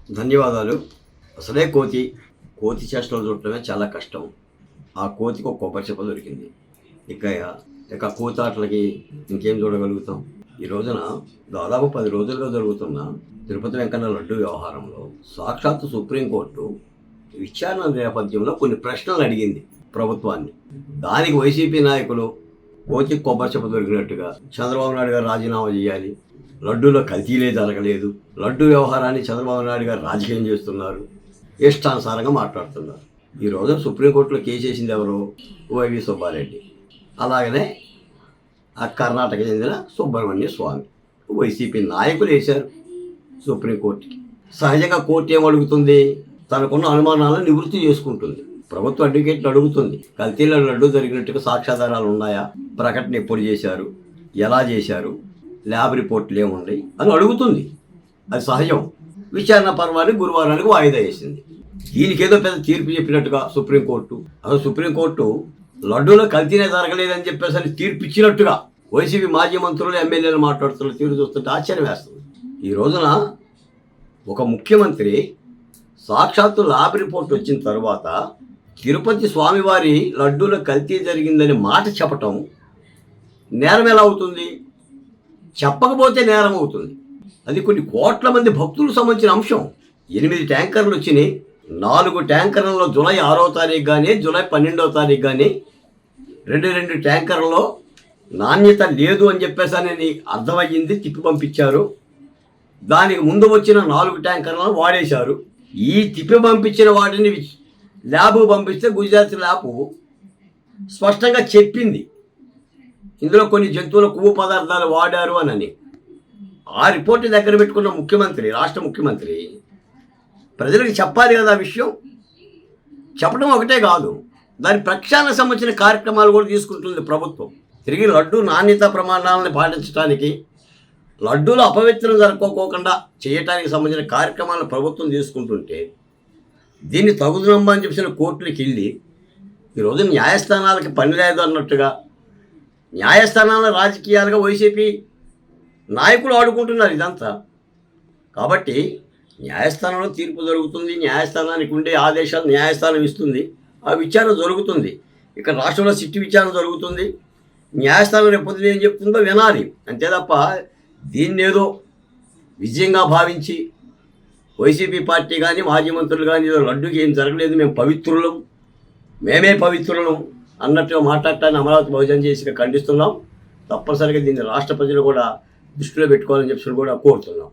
ధన్యవాదాలు. అసలే కోతి చేష్టలు చూడటమే చాలా కష్టం. ఆ కోతికి ఒక కొబ్బరి చెప్ప దొరికింది. ఇక కూతాట్లకి ఇంకేం చూడగలుగుతాం? ఈ రోజున దాదాపు 10 రోజులుగా జరుగుతున్న తిరుపతి వెంకన్న లడ్డు వ్యవహారంలో సాక్షాత్తు సుప్రీంకోర్టు విచారణ నేపథ్యంలో కొన్ని ప్రశ్నలు అడిగింది ప్రభుత్వాన్ని. దానికి వైసీపీ నాయకులు కోతికి కొబ్బరి చెప్ప దొరికినట్టుగా చంద్రబాబు నాయుడు గారు రాజీనామా చేయాలి, లడ్డూలో కల్తీలే జరగలేదు, లడ్డు వ్యవహారాన్ని చంద్రబాబు నాయుడు గారు రాజకీయం చేస్తున్నారు, ఇష్టానుసారంగా మాట్లాడుతున్నారు. ఈ రోజున సుప్రీంకోర్టులో కేసు వేసింది ఎవరు? వైవి సుబ్బారెడ్డి. అలాగనే ఆ కర్ణాటక చెందిన సుబ్రహ్మణ్య స్వామి, వైసీపీ నాయకులు వేశారు సుప్రీంకోర్టుకి. సహజంగా కోర్టు ఏం అడుగుతుంది? తనకున్న అనుమానాలను నివృత్తి చేసుకుంటుంది. ప్రభుత్వ అడ్వకేట్లు అడుగుతుంది, కల్తీలో లడ్డు జరిగినట్టుగా సాక్ష్యాధారాలు ఉన్నాయా, ప్రకటన ఎప్పుడు చేశారు, ఎలా చేశారు, ల్యాబ్ రిపోర్ట్లు ఏమున్నాయి అని అడుగుతుంది. అది సహజం. విచారణ పర్వాన్ని గురువారానికి వాయిదా వేసింది. దీనికేదో పెద్ద తీర్పు చెప్పినట్టుగా సుప్రీంకోర్టు, అసలు సుప్రీంకోర్టు లడ్డూలో కల్తీనే జరగలేదని చెప్పేసి అని తీర్పు ఇచ్చినట్టుగా వైసీపీ మాజీ మంత్రులు ఎమ్మెల్యేలు మాట్లాడుతున్న తీరు చూస్తుంటే ఆశ్చర్యం వేస్తుంది. ఈ రోజున ఒక ముఖ్యమంత్రి సాక్షాత్తు ల్యాబ్ రిపోర్ట్ వచ్చిన తర్వాత తిరుపతి స్వామివారి లడ్డూలో కల్తీ జరిగిందని మాట చెప్పటం నేరం ఎలా అవుతుంది? చెప్పకపోతే నేరం అవుతుంది. అది కొన్ని కోట్ల మంది భక్తులకు సంబంధించిన అంశం. 8 ట్యాంకర్లు వచ్చినాయి. 4 ట్యాంకర్లలో జూలై 6వ తారీఖు కానీ జూలై 12వ తారీఖు కానీ రెండు ట్యాంకర్లలో నాణ్యత లేదు అని చెప్పేసి అర్థమయ్యింది, తిప్పి పంపించారు. దానికి ముందు వచ్చిన 4 ట్యాంకర్లను వాడేశారు. ఈ తిప్పి పంపించిన వాటిని ల్యాబ్ పంపిస్తే గుజరాత్ ల్యాబ్ స్పష్టంగా చెప్పింది ఇందులో కొన్ని జంతువుల కొవ్వు పదార్థాలు వాడారు అని. ఆ రిపోర్ట్ దగ్గర పెట్టుకున్న ముఖ్యమంత్రి, రాష్ట్ర ముఖ్యమంత్రి ప్రజలకు చెప్పాలి కదా ఆ విషయం. చెప్పడం ఒకటే కాదు, దాని ప్రక్షాళనకు సంబంధించిన కార్యక్రమాలు కూడా తీసుకుంటుంది ప్రభుత్వం. తిరిగి లడ్డు నాణ్యత ప్రమాణాలను పాటించడానికి, లడ్డూలు అపవిత్రం జరుపుకోకుండా చేయడానికి సంబంధించిన కార్యక్రమాలను ప్రభుత్వం తీసుకుంటుంటే దీన్ని తగుదనమ్మా అని చెప్పిన కోర్టులకు వెళ్ళి ఈరోజు న్యాయస్థానాలకి పని లేదు అన్నట్టుగా న్యాయస్థానాల రాజకీయాలుగా వైసీపీ నాయకులు ఆడుకుంటున్నారు ఇదంతా. కాబట్టి న్యాయస్థానంలో తీర్పు జరుగుతుంది, న్యాయస్థానానికి ఉండే ఆదేశాలు న్యాయస్థానం ఇస్తుంది, ఆ విచారణ జరుగుతుంది. ఇక్కడ రాష్ట్రంలో సిట్టు విచారణ జరుగుతుంది. న్యాయస్థానం రేపొద్దున ఏం చెప్తుందో వినాలి అంతే తప్ప దీన్నేదో విజయంగా భావించి వైసీపీ పార్టీ కానీ మాజీ మంత్రులు కానీ ఏదో లడ్డుకి ఏం జరగలేదు, మేమే పవిత్రులం అన్నట్టుగా మాట్లాడటాన్ని అమరావతి బహుజన్ చేసి ఖండిస్తున్నాం. తప్పనిసరిగా దీన్ని రాష్ట్ర ప్రజలు కూడా దృష్టిలో పెట్టుకోవాలని చెప్పి కూడా కోరుతున్నాం.